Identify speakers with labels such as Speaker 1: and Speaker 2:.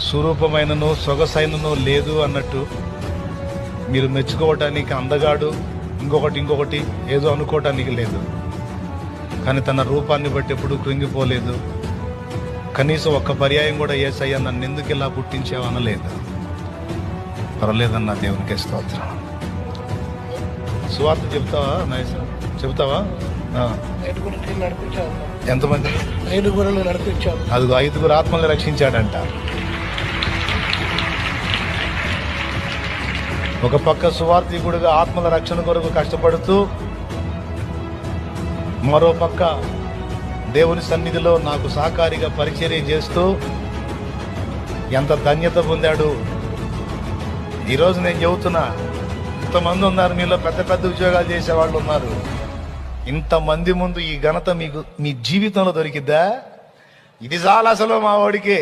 Speaker 1: స్వరూపమైనను సొగసైనను లేదు అన్నట్టు మీరు మెచ్చుకోవటానికి అందగాడు ఇంకొకటి ఏదో అనుకోవటానికి లేదు. కానీ తన రూపాన్ని బట్టి ఎప్పుడు కృంగిపోలేదు. కనీసం ఒక్క పర్యాయం కూడా యేసయ్య నన్ను ఎందుకు ఇలా పుట్టించావు అనలేదు. పర్వాలేదన్నా, దేవునికి స్తోత్రం. సువార్త చెప్తావా నైస్? చెప్తావా? ఎంతమంది?
Speaker 2: 5 నడిపించాడు.
Speaker 1: అదిగో 5 ఆత్మల్ని రక్షించాడంట. ఒక పక్క సువార్థికుడిగా ఆత్మల రక్షణ కొరకు కష్టపడుతూ, మరో పక్క దేవుని సన్నిధిలో నాకు సహకారిగా పరిచర్య చేస్తూ ఎంత ధన్యత పొందాడు. ఈరోజు నేను చెబుతున్నా, ఇంతమంది ఉన్నారు మీలో, పెద్ద పెద్ద ఉద్యోగాలు చేసేవాళ్ళు ఉన్నారు. ఇంతమంది ముందు ఈ ఘనత మీకు మీ జీవితంలో దొరికిద్దా? ఇది చాలా అసలు మా వాడికి